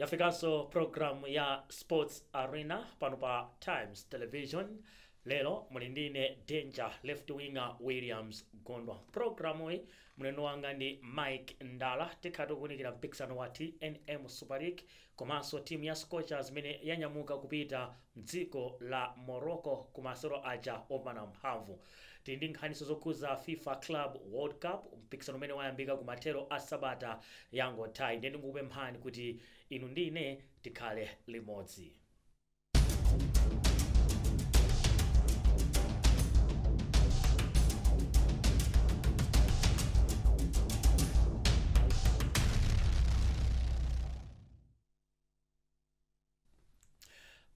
yafikanso program ya Sports Arena pano pa Times Television. Lero muli ndine Danger left winger Williams Gondwa. Programu hii mneno wanga ndi Mike Ndala. Tikhato kunikira mpikisano wa TNM Super League komanso timu ya Scorchers mene yanyamuka kupita mdziko la Morocco kumasero aja opana mphamvu. Tindi nkhaniso zokuza FIFA Club World Cup mpikisano mene wayambika kumatero a Sabata yango tai. Ndi ndikupemphani kuti inu ndine tikhale limodzi.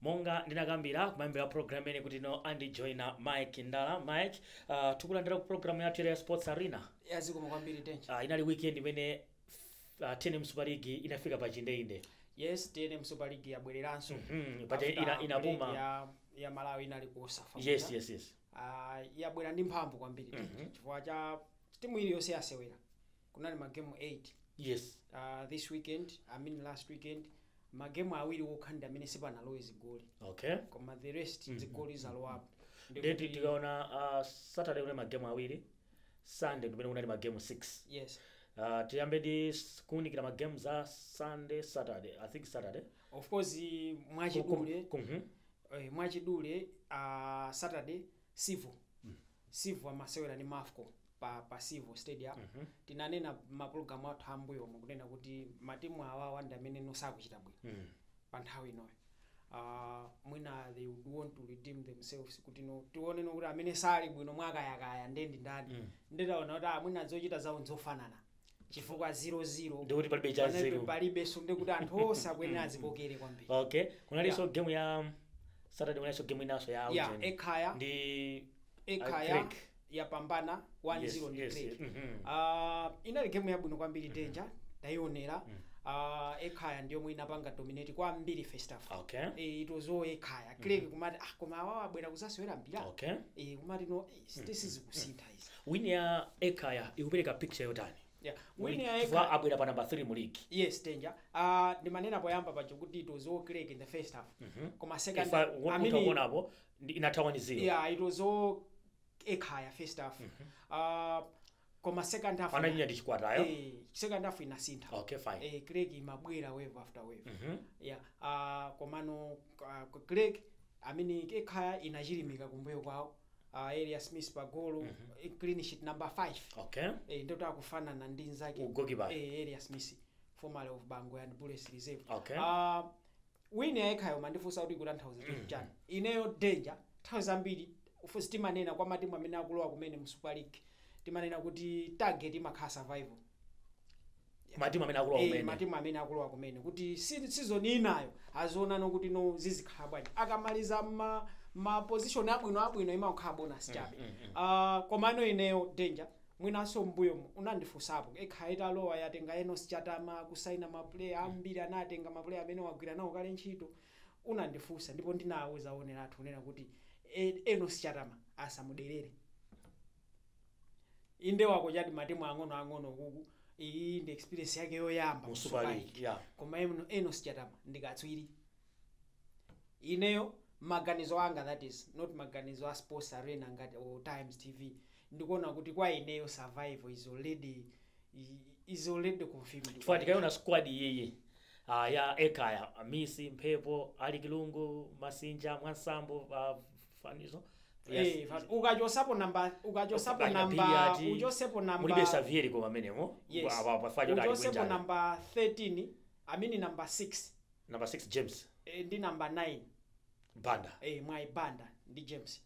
Monga ndinakambira kumayambira program ene kuti no andijoina Mike Ndala. Mike, tikulandira ku program ya ya Sports Arena. Yazikoma kwambiri Danger. Inali weekend imene TNM Super League inafika pa chindende. Yes, TNM Super League yabwereranso. Paja inapuma ya Malawi inali kusafa. Yes. Yabwera ndi mphamvu kwambiri chifukwa cha timu ili yonse yasewera. Kunali magame 8. Yes. This weekend, last weekend, magame awiri wokhanda amene sipanalowe zigoli. Okay. Koma the rest zigoli zalowapo. Ndeti tikaona Saturday kuna magame awiri, Sunday kumene kunali magame 6. Yes. Tiyambe di kunikira magame za Sunday, Saturday. I think Saturday. Of course, mwachidule Saturday Sivo amasewera ni Mafco pa Sivo Stadium. Tinanena mapulogalamu athu ambuyo mukunena kuti matimu awa wanda amene nosakuchita bwino pa nthawi inoyo. Mwina they would want to redeem themselves kuti no tione no kuti amene sali bwino mwakayakaya ndendi ndani. Ndetaona kuti mwina zochita zawo nzofanana. Chifukwa 0-0 ndikuti palibe cha 0 palibe sunde kuti anthu osabwera azipokere kwambiri. Okay, kunalinso game ya Saturday, kunalinso game inaso ya Uganda. Ekhaya ndi Ekhaya yapambana 1-0 ndi Craig. Inali game yabwino kwambiri Danger tayionera. Ekhaya ndiyo mwina panga dominate kwambiri first half. Okay. It was all Ekhaya. Craig kumati koma awa abwera kuzasewera mpira. Okay. Kumati no this is kusintha izi. Win ya Ekhaya ikupereka picture yotani? Yeah. Win ya Ekhaya abwera pa number 3 mu league. Yes, Danger. Ndimanena poyamba pacho kuti it was all Craig in the first half. Koma second hapo inatawa ni 0. Yeah, it was all Ekhaya first half. Koma second half ananya ndichikwata ayo. Second half inasintha. Okay, fine. Craig imabwera wave after wave. Yeah. Komano Craig Ekhaya inachilimika kumbuyo kwawo. Elias Smith pa goal, clean sheet number 5. Okay. Ndio takufanana ndi nzake ugogiba Elias Smith formerly of Bangwe and Bullets Reserve. Okay. Win ya Ekhaya mandifusa kuti kuti 1000 chana. Ineyo Danger 1000 ufusi timanena kwa matimu amene akulowa kumene mu Super League. Timanena kuti target imakhala survival. Matimu amene akulowa kumene. Matimu amene akulowa kumene kuti season inayo azoona no kuti no zizikhala bwanji. Akamaliza ma position abwino imakhala bonus chabe. Komano ineyo Danger mwinaso mbuyo unandifusapo Ekhaya italowa yatenga Enos Chatama kusaina ma player ambiri anatenga ma player amene wagwira nawo kale ntchito. Unandifusa ndipo ndinawuza onera athu unena kuti Enos Chatama asamuderere. Inde wako jadi matimu ang'ono kuku iyi ndi experience yake yoyamba mu Super League. Yeah. Koma Enos Chatama ndikatswiri. Ineyo maganizo anga, that is not maganizo a Sports Arena ngati or Times TV, ndikuona kuti kwa ineyo survival is already confirmed. Chifukwa tikaiona squad yeye ya Ekhaya, Amisi, Mphepo, Ali Kilungu, Masinja, Mwansambo, fanizo. Yes. Ukajosapo number mulibe Xavier koma menemo. Yes. Ukajosapo number 13, number 6. Number 6 James. Ndi number 9 Banda. Mwai Banda ndi James.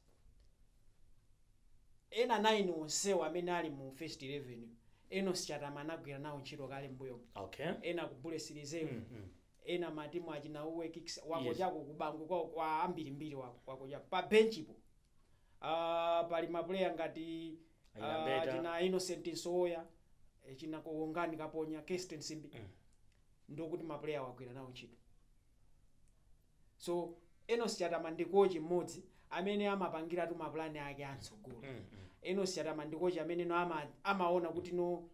Ena 9 onsewa amene ali mu first 11. Enos Chatama anagwira nawo ntchito kale mbuyo. Okay. Ena ku Bullets Reserve. Ena matimu achina uwe kicks wako jako kubango kwa ambiri mbiri wako jako pa bench ipo. Pali ma player ngati china Innocent Soya, china Kongani Kaponya, Kesten Simbi. Ndokuti ma player wagwira nawo ntchito. So Enos Chatama ndi coach mmodzi amene amapangira tu maplani ake ansogolo. Enos Chatama ndi coach amene no amaona kuti no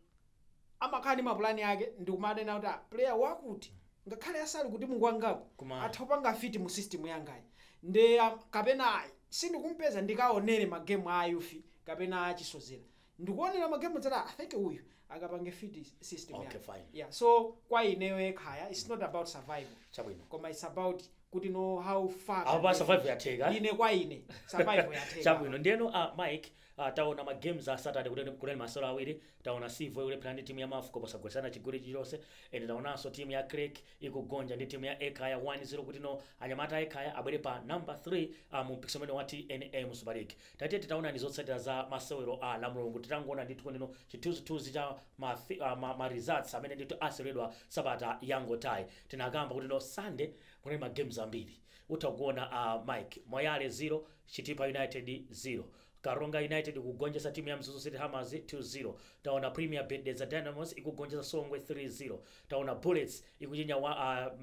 amakhani maplani ake ndi kumanena kuti player wakuti ngakhale asali kuti mungwangako Kuma- atha kupanga fiti mu system yangayi nde kapena sindikumpeza ndikaonere magemu a ayufi kapena achisozera ndikuonera magemu zati I think uyu akapange fiti system Okay, yake. fine. Yeah, so kwa ineyo ekhaya it's not about survival chabwino koma it's about kuti know how far apa survive yatheka ine kwa ine survival yatheka chabwino ndiyeno Mike taona ma games a Saturday kuti masolo awiri taona Sivo ilephera ndi timu ya Mafuko posagwesana chigoli chilichonse ende taonanso timu ya Craig ikugonja ndi timu ya Ekaya 1-0 kuti no anyamata Ekaya abwere pa number 3 mu mpikisano umene wa TNA Super League tatiye titaona ndi zotsatira za masewero a lamulungu titangoona ndithu kuneno chithunzithunzi cha ma results amene ndithu aseweredwa sabata yangotayi tinakamba kuti no Sunday kunali ma games ambiri utakuona Mike Moyale 0 Chitipa United 0 Karonga United kugonjesa timu ya Mzuzu City Hammers 2-0 taona Premier Bedeza Dynamos ikugonjesa Songwe 3-0 taona Bullets ikuchinya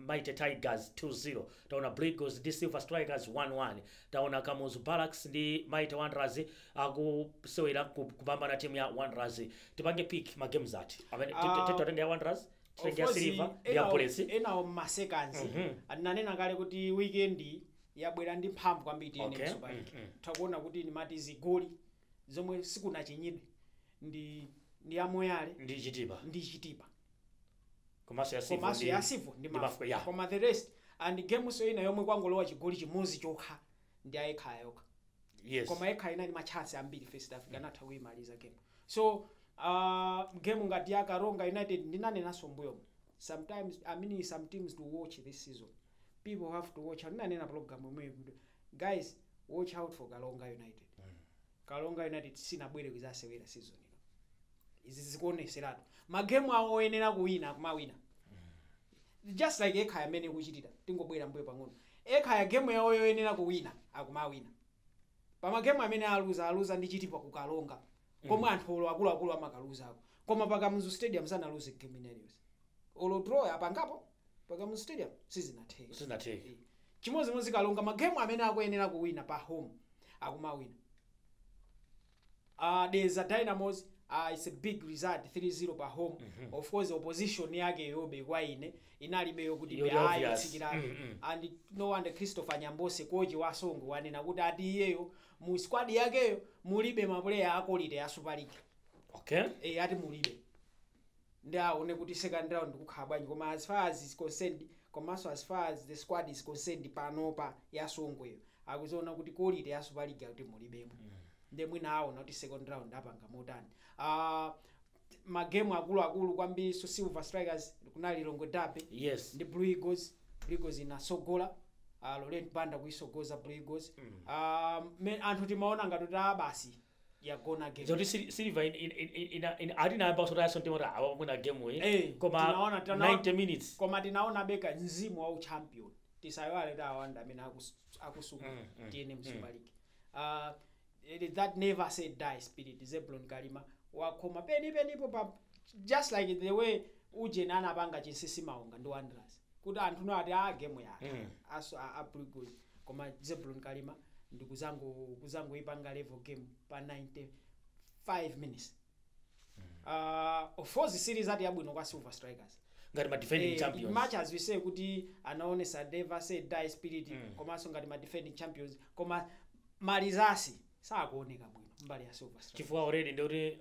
Mighty Tigers 2-0 taona Brigos ndi Silver Strikers 1-1 taona Kamuzu Barracks ndi Mighty Wanderers akusewera kupambana timu ya Wanderers tipange pick ma games ati amene titotenge ya Wanderers titenge ya Silver ndi ya Bullets enawo masekanzi ananena kale kuti weekend yabwera ndi mphamvu kwambiri ine Super League takuona kuti ni mati zigoli zomwe sikunachinyidwe ndi amoyale ndi chitipa komanso ya Sivo ndi Mafuko koma the rest and game so ina yomwe kwangolowa chigoli chimodzi chokha ndi Ekaya yokha yes koma Ekaya inali machance ambiri First Africa natha kuyimaliza game so game ngati ya Karonga United ndinanenaso mbuyo sometimes some teams to watch this season people have to watch ndinanena program umwe guys watch out for Karonga United Karonga United sinabwere kuzasewera season ino izi zikuoneseratu magemu awo oyenera kuwina kumawina just like Ekaya amene kuchitira tingobwera mbuyo pang'ono Ekaya game yawo yoyenera kuwina akumawina pamagemu amene aluza ndi Chitipa ku Karonga komwe anthu akuluakulu amakaluza ako koma Pakamuzu Stadium sanaluze game ineyo olo draw apangapo Pakamuzu Stadium sizinatheka chimozimozi Kalonga magemu amene akuyenera kuwina pa home akumawina Deza Dynamos it's a big result 3-0 pa home of course opposition yake yobe kwa ine inalibeyo kuti ayo tsikirabe and no wonder Christopher Nyambose koji wa Songo wanena kuti ati iyeyo mu squad yakeyo mulibe maplayer akolite ya Super League okay ati mulibe ndi aone kuti second round kukhala bwanji koma as far as is concerned komanso as far as the squad is concerned panopa ya Songweyo akuziona kuti quality ya Super League kuti mulibemo nde mwina aona kuti second round apanga motani magemu akulu kwambiri so Silver Strikers kunali Longo Dabe yes ndi Blue Eagles inasogola Laurent Banda kuisogoza Blue Eagles anthu timaona ngati basi yagona game zoti Silver in arena about so that timora awona game koma tinaona 90 minutes koma tinaona beka mzimu wa champion tisaywale tawanda amene akusuka tiene Super League that never said die spirit Zebulon Kalima wakoma penipo pa just like the way uje nana panga chinsisi maunga ndi Wanderers kuti anthu no ati game ya aso Brigos koma Zebulon Kalima ndi kuzango ipanga level game pa 95 minutes of course series ati yabwino kwa Silver Strikers ngati ma defending champions much as we say kuti anaonesa never said die spirit komanso ngati ma defending champions koma malizasi sakuoneka bwino mbali ya Silver Strikers chifukwa already ndikuti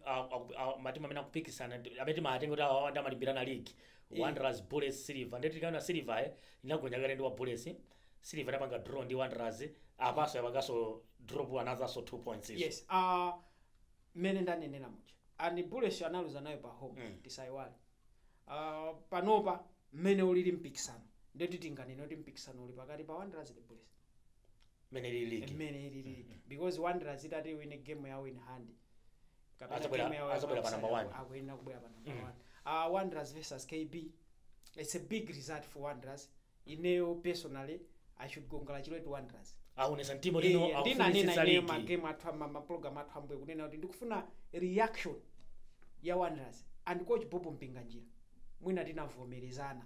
matimu amene akupikisana amene timatenga kuti awanda amalimbirana league Wanderers Bullets Silver ndeti kana Silver inagonya kale ndi wa Bullets Silver napanga draw ndi Wanderers apaso yapangaso drop another so 2 points yes mene ndanenera mucha and Bullets analuza nayo pa home tisaiwale panopa mene ulili mpikisano ndeti tinganena kuti mpikisano uli pakati pa Wanderers ndi Bullets mene lili because Wanderers itati win game yawo in hand azabwera pa number 1 akuyenera kubwera pa number 1 Wanderers versus KB it's a big result for Wanderers ineyo personally I should congratulate Wanderers aunesa ntimo lino ndinanena ine magame athu program athu ambuye kunena kuti ndikufuna reaction ya Wanderers and coach Bobo Mpinganjira mwina tinavomerezana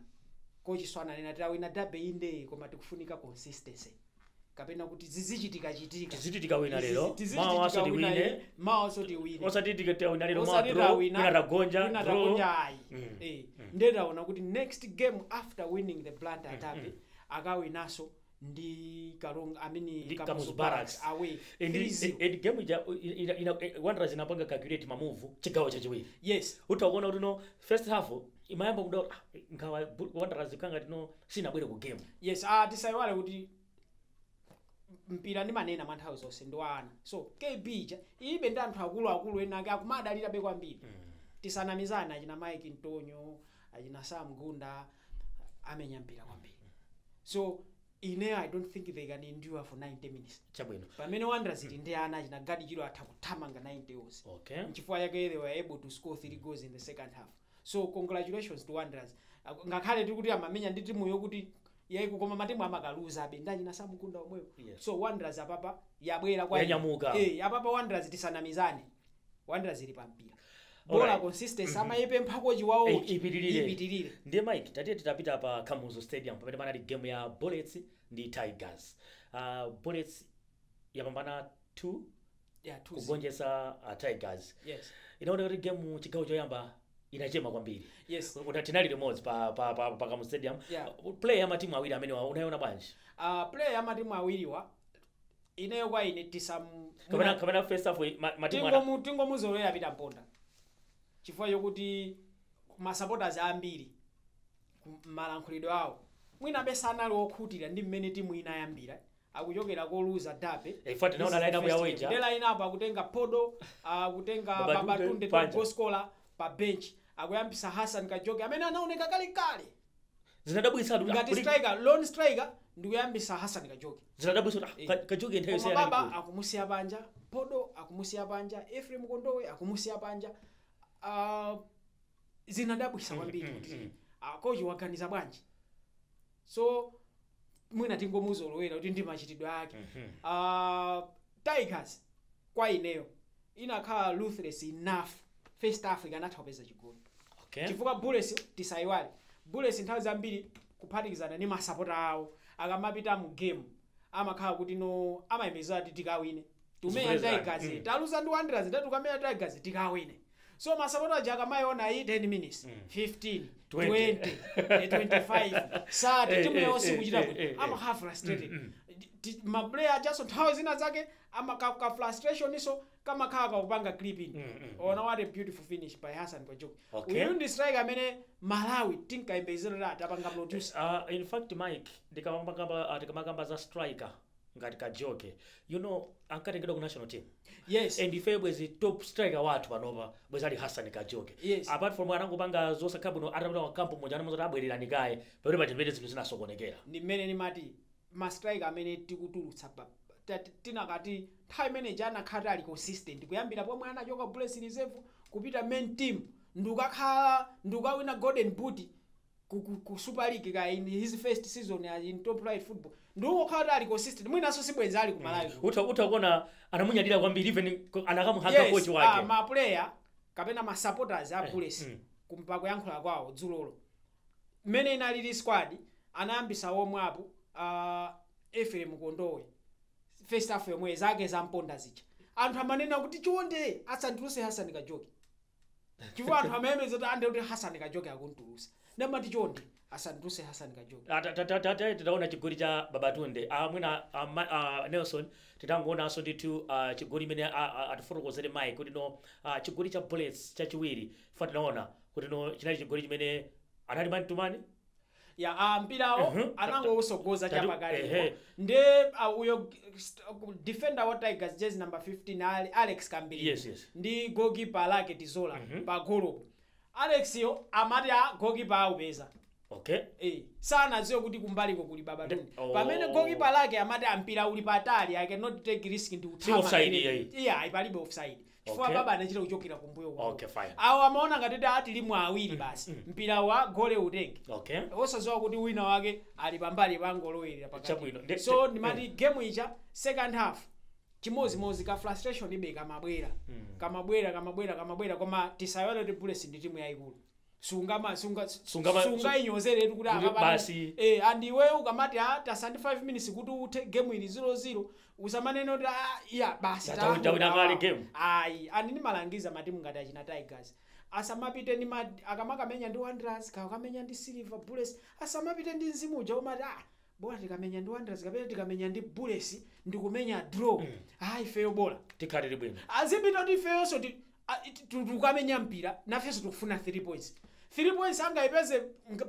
coach Swana nena tawina dabe inde koma tikufunika consistency kapena kuti zizichitika tizichitika wina lero mawaso tiwine osati tikawina lero wina ayi ndetaona kuti next game after winning the Blantyre Derby akawinaso ndi Kalonga amini Kamuzu Barracks away and game Wanderers inapanga calculate mamuvu chigawo chachiwiri yes utaona kuti no first half imayamba kuda ngawa Wanderers kanga tino sinabwere ku game yes tisaiwale kuti mpira ndi manena manthawi zonse ndi ana so KB ibe ndi anthu akulu ena ake akumadalira be kwambiri tisanamizana achina Mike Ntonyo achina Sam Gunda amenya mpira kwambiri so I don't think they can endure for 90 minutes chabwino pamene Wanderers ndi ana achina Gadi Chilo atakuthamanga 90 hours okay nchifukwa yake they were able to score 3 goals in the second half so congratulations to Wanderers ngakhale tiri kuti amamenya ndi timu yokuti yaiku koma matimu amakaluza abe ndachina Sam Gunda omweyo so Wanderers apapa yabwera kwa apapa Wanderers tisanamizane Wanderers ili pampira bola consistency amayepe mphako chiwawo ipitirire ndiye Mike tatiye titapita pa Kamuzu Stadium pamene panali game ya Bullets ndi Tigers Bullets yapambana 2 kugonjetsa Tigers yes inaona kuti game chigawo choyamba inachema kwambiri yes unatinali remote pa Kamuzu Stadium player ya matimu awiri amene unaona bwanji player ya matimu awiriwa ineyo kwa ine kamena first half matimu tingomuzolera apita mponda chifukwa yokuti ma supporters ambiri malankhulidwe awo mwina besana lokhutira ndi mmene timu inayambira akuchokera koluza Derby ifati naona line up ya Wager ndela line up akutenga Podo akutenga Babatunde goal scorer pa bench akuyambisa Hassan Kajoge amene anaoneka kale zinadabwisa ngati striker lone striker ndikuyambisa Hassan Kajoge zinadabwisa Kajoge nthawi yonse baba akumusiya panja Podo akumusiya panja Ephraim Kondowe akumusiya panja zinadabwisa kwambiri kuti koji waganiza bwanji so mwina tingomuzolowera kuti ndi machitidwe ake Tigers kwa ineyo inakhala ruthless enough first half ikanatha kupeza chigoli chifukwa Bullets tisaiwale Bullets nthawi zambiri kuphatikizana ndi masapota awo akamapita mu game amakhala kuti no amayemeza kuti tikawine tumenya Tigers taluza ndi Wanderers tukamenya Tigers tikawine so masapota aja akamayona 10 minutes 15 20 25 saa timu yonse kuchita kuti ama half frustrated ma player just nthawi zina zake ama ka frustration iso kama kaka kupanga clipping ona what a beautiful finish by Hassan Kajoge uyu ndi striker amene Malawi tinkaembezera atapanga produce in fact Mike ndikamagamba za striker ngati Kajoge you know ankatengedwa ku national team yes and ife bwezi top striker wathu panopa bwezi ali Hassan Kajoge yes. apart from anangopanga zosakhabuno atapita ku kampo mmoja anamuzati abwerera nikaye pamene pachipete zinthu zinasokonekera ndi mmene nimati ma striker amene tikutulutsa tinakati time manager anakhata ali consistent kuyambira pomwe anachoka Bullets reserve kupita main team ndukawina golden boot ku Super League ka in his first season in top flight football nduko khata ali consistent mwinaso sibwenza ali ku Malawi utakuona anamunyadira kwambiri even anakamuhanga coach wake ma player kapena ma supporters a Bullets kumpako yankhula kwawo dzulolo mmene inali squad anayambisa omwe apo Ephraim Kondowe first half yomwe zake zamponda zicha anthu amanena kuti chonde asanduluse Hassan Kajoge chifukwa anthu amemeza kuti ande kuti Hassan Kajoge akuntulusa namati chonde asanduluse Hassan Kajoge titaona chigoli cha Babatunde mwina Nelson titangoonanso ndithu chigoli imene atifotokozere Mike kuti no chigoli cha Bullets chachiwiri fa tinaona kuti no chinali chigoli chimene anali man to man ya mpirawo anangosogoza chapakali nde uyo defender wa Tigers jersey number 15 Alex Kambili yes. ndi goalkeeper lake Tizola pa golo Alex yo amati goalkeeper aupeza sana zio kuti kumbaliko kuli Babatunde pamene goalkeeper lake amati mpira uli patali I cannot take risk ndi utama ipalibe offside chifukwa baba anachita kuchokera kumbuyo kwa fine awo amaona ngati ati limu awiri basi mpira wa gole utenge osazowa kuti wina wake ali pambali pangolowerera pakati so ndimati game icha second half chimozimozi ka frustration ibe kamabwera koma tisayole kuti Bullets ndi timu yayikulu sunga inyozere kuti basi andiwe ukamati tasandi 5 minutes kuti uthe game ili 0-0 usamanene kuti iya basi tawina kale game ayi andini malangiza matimu ngati achina Tigers asamapite ndi akamakamenya ndi Wanderers kakamenya ndi Silver Bullets asamapite ndi mzimu uja umati bora tikamenya ndi Wanderers kapena tikamenya ndi Bullets ndikumenya draw ifeyo bora tikhalire bwino azipita kuti ifeyonso tukamenya mpira nafenso tikufuna 3 points 3 points angayipeze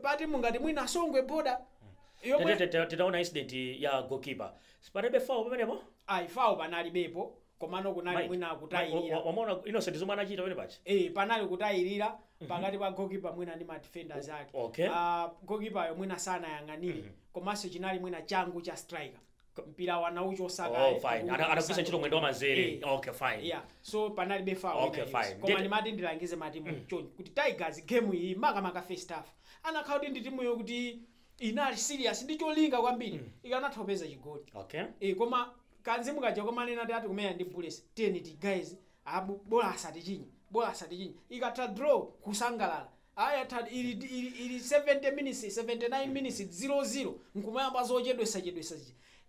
pati mungati mwina Songwe boda titaona incident ya goalkeeper sipanebe foul pamenepo foul panalibepo komano kunali mwina kutayirira wamona Innocent zomwe anachita pene pacha panali kutayirira pakati pa goalkeeper mwina ndi ma defenders ake goalkeeper yo mwina sana yang'anire komanso chinali mwina changu cha striker mpira wanaucho saka fine anakupisa ntchito mwendo wa manzere fine so panalibe foul fine koma ndimati ndilangize matimu chonchi kuti Tigers game iyi makamaka first half anakhala kuti ndi timu yo kuti inali serious ndi cholinga kwambiri ikanatha kupeza chigoli koma kanzimu kaja komanena ati kumenya ndi Bullets TNT guys bola asati ikatha draw kusangalala ili 70 minutes 79 minutes 0-0 nkumayamba zochedwesa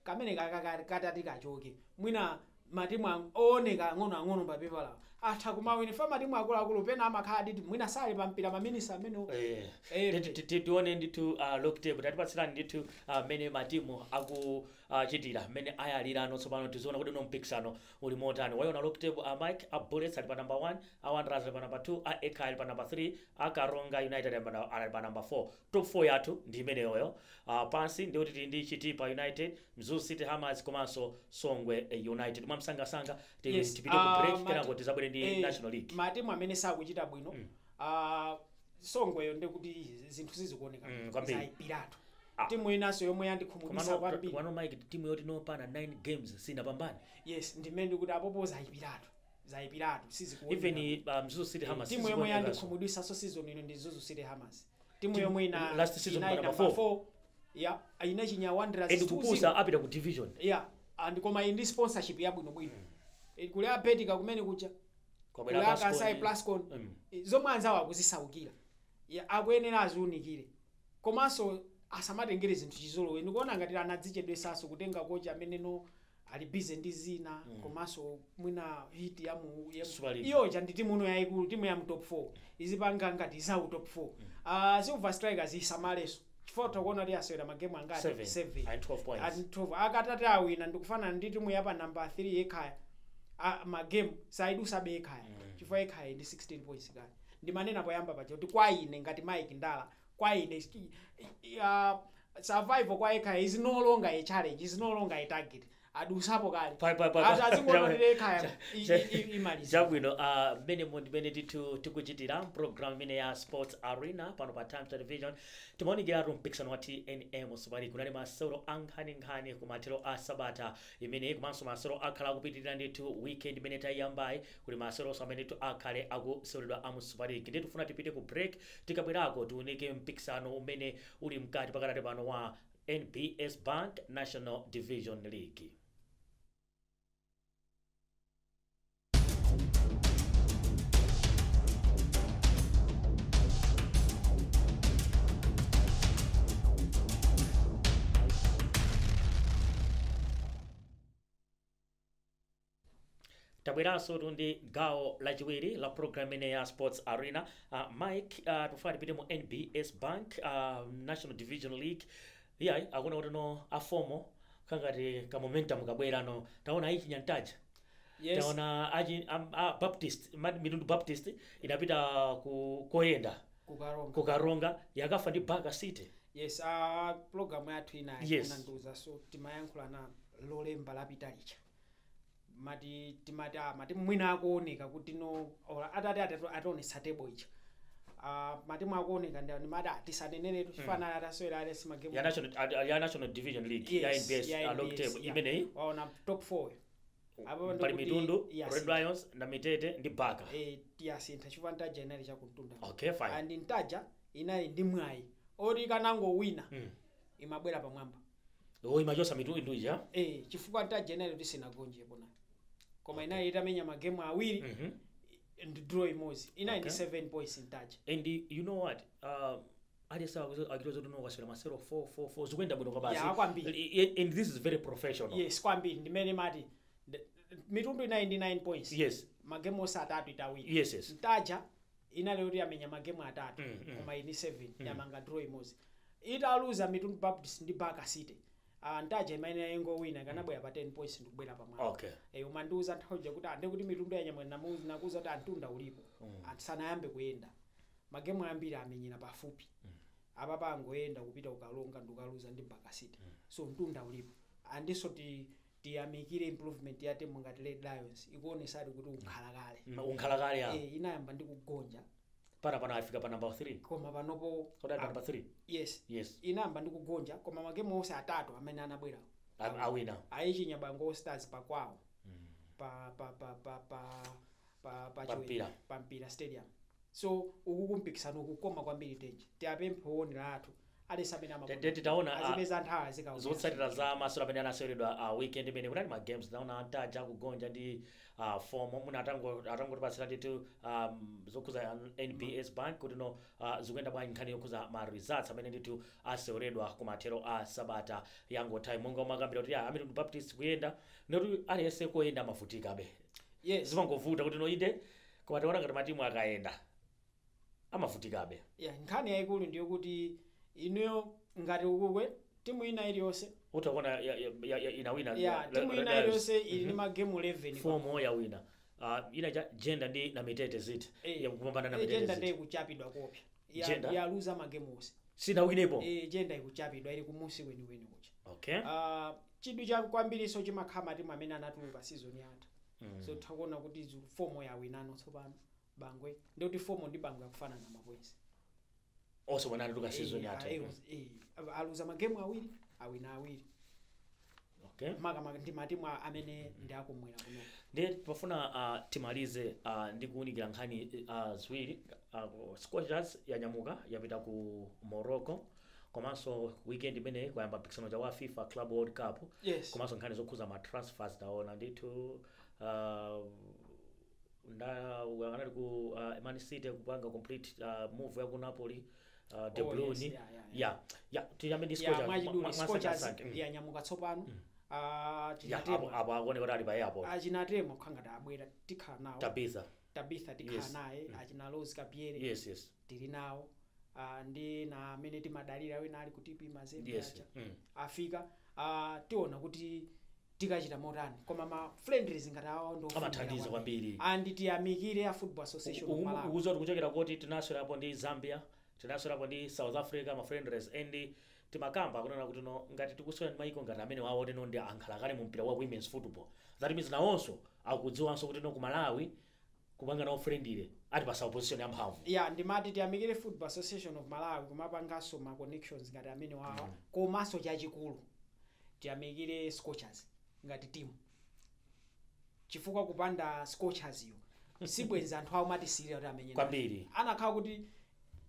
kamene katati kachoke mwina matimu ooneka ang'ono papepa lawo atha kumawini fa matimu akuluakulu pena amakhala ati mwina sali pampira maminisi amene tione ndithu Locktable tatipatsirani ndithu mene matimu akuchitira mene ayalira ano tsopano tiziona kuti mpikisano uli motani wayona Locktable Mike Bullets ali pa number 1 Wanderers ali pa number 2 Eka ali pa number 3 Karonga United ali pa number 4 top 4 yathu ndi imeneyoyo pansi ndi kuti ndi Chitipa United Mzuzu City Hammers komanso Songwe United mwamsangasanga tipite ku break kenako tizabwere ndi National League matimu amene sakuchita bwino Songweyo ndikuti zinthu sizikuoneka zaipiratu timu inaso yomwe yandikhumudwitsa kwambiri wano Mike timu yoti nopana 9 games sinapambane ndimene ndikuti apopo zaipiratu sizikuoneka even Mzuzu City Hammers timu yomwe yandikhumudwitsa so season ino ndi Mzuzu City Hammers timu yomwe ina last season number 4 ina chinya Wanderers ndikupusa apita ku division and koma ndi sponsorship yabwino kuli abetika kumene kucha kula Kasai Plascon zomwe anzawo akuzisaukira akuyenera aziunikire komanso asamatengere zinthu chizolowe ndikuona ngati anadzichedwesaso kutenga kocha amene ali busy ndi zina komanso mwina hit ya iyoja ndi timu ino yayikulu timu ya top 4 izipanga ngati za top 4 Silver Strikers isamaleso chifukwa takuona kuti asewera magemu angati 7 and 12 akatati awina ndikufana ndi timu yapa number 3 yekhaya magemu saidusabe yekhaya chifukwa yekhaya ndi 16 points kale ndimanena poyamba paja kuti kwa ine ngati Mike Ndala kwa ine survival kwa yekhaya is no longer a challenge, is no longer a target adusapo kale azingololere ekhaya imaliza chabwino mene tikuchitira program imene ya Sports Arena pano pa Times Television timaonekera mpikisano wa TNM Super kunali masewero ankhani kumathero a Sabata imene komanso masewero akhala akupitirira ndithu weekend imene tayiyambayi kuli masewero amene akhale akuseweredwa a Super League ndi tifuna tipite ku break tikabwerako tiunike mpikisano umene uli mkati pakati pano wa NBS Bank National Division League. Tabweranso tundi gawo lachiwiri la program ine ya Sports Arena. Mike tufuna tipite mu NBS Bank National Division League. Akuna kuti no afomo kangati ka momentum kabwera no taona ichi nyantaja taona aji Baptist Mitundu Baptist inapita koyenda ku Karonga yakafa ndi Baka City. Program yathu ina inanduza so timayankhula na lolemba lapita licha mati mwina akuoneka kuti no atati atonesa table icha matimu akuoneka ndi mati tisanenere tufanana ataswera alesi magemu ya National Division League ya NBS Locktable imene waona top 4 apo pali Mitundu Red Lions na Mitete ndi Baka tiyasintha chifanta general cha kuntunda fine and ntaja inali ndi mwayi oti kanango wina imabwera pamwamba imachosa Mitundu ija chifukwa ntaja general tisinagonje pona koma inali itamenya magemu awiri ndi draw imodzi inayi ndi Okay. 7 points Ntaja. And you know what aliyesa akitoza kuti ukaswera masero 4 zikuyenda bwino kwa Yeah, kwambiri. basi and this is very professional. Yes, kwambiri ndimene mati mitundu inayi ndi 9 points. Yes. Magemu onse atatu itawina. Yes. Ntaja inali kuti amenya magemu atatu koma ini 7 yamanga draw imodzi. Italuza mitundu Baptist ndi Baka City. Ntaja imene yayingowina kanabwera pa 10 points ndikubwera pamwamba. Okay. Umandiuza nthawi kuti ande kuti mitundu ya nyamwe nakuza kuti antunda ulipo. Sanayambe kuyenda. Magemu ambiri amenyera pafupi. Apa pangoyenda kupita ukalonga ndikaluza ndi Baka City. So mtunda ulipo. Andiso tiyamikire improvement ya timu ngati Red Lions ikuonesa kuti unkhalakale ya inayamba ndi kugonja pana afika pa number 3 koma panopo pa number 3. yes inayamba ndi kugonja koma magemu onse atatu amene anabwera awina ayichinya Bango Stars pakwawo pa Mpira Stadium. So ukukumpikisana ukukoma kwambiri tenje tiyapempha onera athu alisabena taona azipeza nthawi zikawo zotsatira za masewera amene anaseweredwa weekend imene kunali ma games naona Ntaja kugonja ndi form muna atangotipatsira titu zokhuza NBS Bank kuti no zikuyenda bwanji nkhani yokhuza ma results amene nditu aseweredwa kumathero a sabata yango time monga umakambira kuti Amitundu Baptist kuyenda noti aliyese koyenda mavutika be. Yes, zimangovuta kuti noinde koma taona ngati matimu akayenda amavutikabe. Nkhani yayikulu ndiyo kuti inuyo ngati ukukwe timu ina iliyonse utaona inawina timu ina iliyonse ili ndi magemu 11 fomo ya wina ina gender ndi na mitete ziti yakupambana na mitete gender ziti ndi kuchapidwa kopya Gender? ya luza magemu onse sina winepo gender ikuchapidwa ili kumusi weni kucha. okay Chidu cha kwambiriso chimakhala timu amene anatuluka season yatha. So takuona kuti fomo ya winano tsopano Bangwe ndikuti fomo ndi Bangwe akufanana na mapoints. also when anatuka season yatha aluza magemu awiri awina awiri. okay Maka ndi matimu amene ndi akumwera kuno. ndi pafuna timalize ndi kuunikira nkhani ziwiri Scorchers yanyamuka yapita ku Morocco komanso weekend imene kwayamba mpikisano wa FIFA Club World Cup. Yes. Komanso nkhani zokhuza ma transfers taona ndithu anali ku Man City kupanga complete move ya ku Napoli De Bruyne tiyambe ndi Scorchers yanyamuka tsopano. Apo akone kuti ali pa airport Achinatemo khangata abwera tikhala nawo. Tabitha tikhala naye achina Rose Kapiere. yes Tili nawo. Ndi na amene timadalira wina ali kuti Mazembe acha afika tiona kuti tikachita motani koma ma friendlies ngati awo ndo amathandiza kwambiri and tiyamikire a Football Association of Malawi ukuza kuti kuchokera kuti tinaswerapo ndi Zambia tinaswerapo ndi South Africa ma friendlies and timakamba kunena kuti no ngati tikuswera ndi maiko ngati amene wawo teno ndi ankhalakale mu mpira wa women's football that means nawonso akudziwanso kuti no ku Malawi kupanga nawo friendly ati pa opposition yamphamvu ndimati tiyamikire Football Association of Malawi kumapanganso ma connections ngati amene wawa komanso chachikulu tiyamikire Scorchers ngati timu chifukwa kupanda Scorchers yo sibwenza anthu awo mati sirira kuti amenye kwambiri anakhala kuti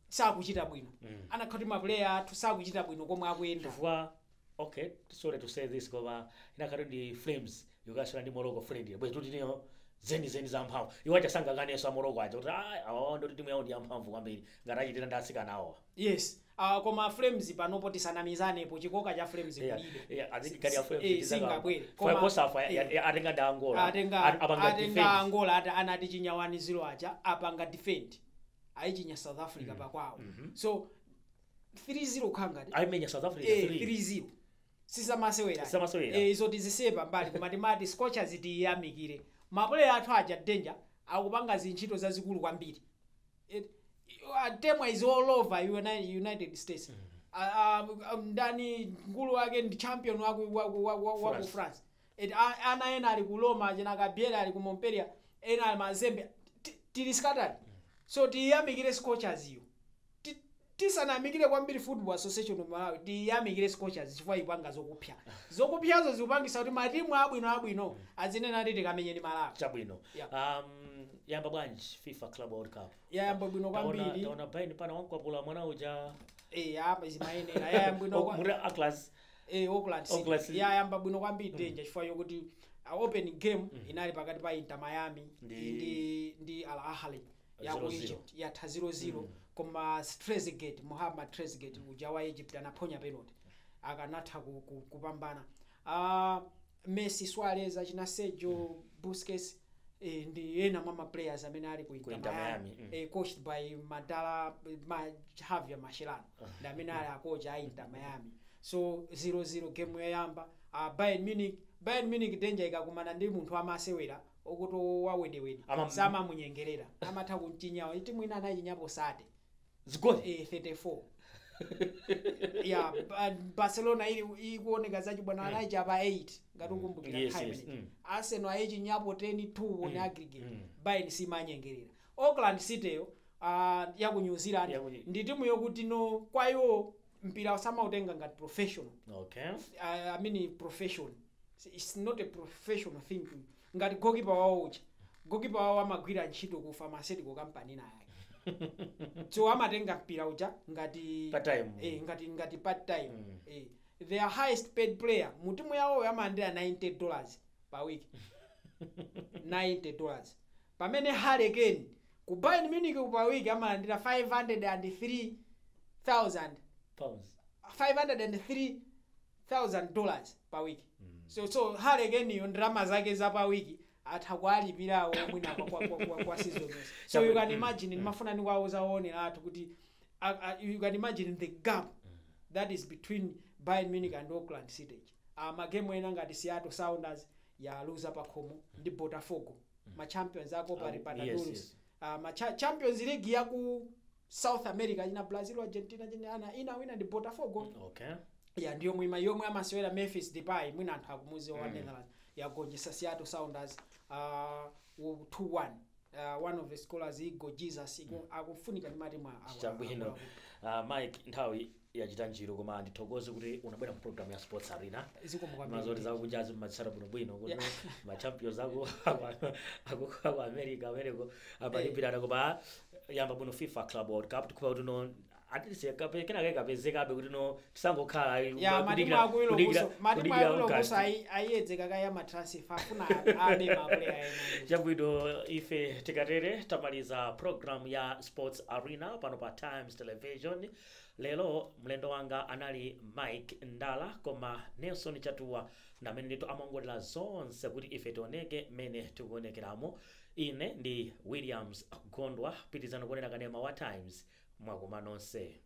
sakuchita bwino anakhala kuti ma player athu sakuchita bwino komwe akuyenda chifukwa okay sorry to say this koma inakhala ndi Flames yokaswera ndi Morocco friendly bwe kuti niyo zeni za mphamvu iwacha sangakanenso Morocco aja kuti awo ndoti timu yawo ndi yamphamvu kwambiri ngati achitira ndi atsikana awo. Yes. Koma Flames panopo tisanamizanepo chikoka cha Flames kulibe. Azikali ya Flames singabwere. Koma kosafa atenga da Angola. Atenga Angola anati chinyawani 0 aja apanga defend. Aichinya South Africa pakwawo. So 3-0 khangati. Aimenya South Africa 3-0. Sisamasewera. Izo tizisepa mbali koma timati Scorchers tiyamikire. Maplayer athu aja danger akupanga zintchito zazikulu kwambiri. Tema is all over United States. Ndani ngulu wake ndi champion wa France. Ana ena ali ku Roma ajena Gabriel ali ku Montpellier ena ali Mazembe tiliskatali. So tiyamikire Scorchers yo. Tisanamikire kwambiri Football Association of Malawi tiyamikire Scorchers chifukwa ipanga zokupya. Zokupyazo zikupangisa kuti matimu abwino azinena ati tikamenye ndi Malawi. Chabwino. Yamba bwanji FIFA Club World Cup. Yamba bwino kwambiri. Taona baini pana wankwapula mwana uja. Hapa izimayenera yamba bwino kwa. Muri Atlas. Auckland City. Yamba bwino kwambiri danger chifukwa yokuti open game inali pakati pa Inter Miami ndi Al Ahly ya ku 0-0. Egypt yatha 0-0 koma Trezeguet Mohamed Trezeguet uja wa Egypt anaponya penalty akanatha kupambana. Messi, Suarez, achina Sergio Busquets ndi ena mwa players amene ali ku Inter Miami coached by Javier Mascherano ndi amene ali akocha a Inter Miami. So 0-0 game yoyamba. Bayern Munich danger ikakumana ndi munthu amasewera okuti wawedewede samamunyengerera amatha kumchinyawo itimu ina anayinyapo sate zigoli 34 yeah, Barcelona ikuoneka zachi bwana anayicha pa 8 ngati ukumbukira time. Arsenal ayichinyapo 10-2 on aggregate. Bayern simanyengerera. Auckland City yo ya ku New Zealand ndi timu yokuti no kwayo mpira samautenga ngati professional. Okay. I mean professional. It's not a professional thing. Ngati goalkeeper wawo ucha. Goalkeeper wawo amagwira ntchito ku pharmaceutical company na yake. So amatenga mpira ucha ngati part time. ngati part time. Their highest paid player mutimu yawo yamandira $90 per week. $90. Pamene Harry Kane ku Bayern Munich per week amalandira $503,000 per week. So Harry Kane yo drama zake za pa wiki atakwalipirawo mwina kwa season. So you can imagine mafuna ni kwawo zaonera atu kuti you can imagine the gap that is between Bayern Munich and Auckland City. Magemu ena ngati Seattle Sounders ya loser pa khomo ndi Botafogo ma champions ako pa Libertadores. Champions League ya ku South America ina Brazil, Argentina ina wina ndi Botafogo. Okay. Ya ndiyo mwima yomwe amasewera Memphis Depay mwina anthu akumuzi wa Netherlands yagonjesa Seattle Sounders 2-1. One of the scholars Igo Jesus akufunika ndi matimu chabwino. Mike nthawi yachita njiro koma ndithokoze kuti unabwera mu program ya Sports Arena. Mazoti za kunjazi matsara bwino kuti ma champions ako ako America ameneko apalipirana koma yamba bwino FIFA Club World Cup tikupa kuti no atisi kenaka kapezeka abe kuti no tisangokhala ya matimu akuilo kusa ayedzeka kaya ma transfer afuna abe ma player ena. Chabwino ife tikatere tamaliza program ya Sports Arena pano pa Times Television. Lelo mlendo wanga anali Mike Ndala koma Nelson Chatuwa na mene ndito amangolera zonse kuti ife tioneke mene tikuonekeramo. Ine ndi Williams Gondwa pitizano kuonera kanema wa Times mwakumanonse.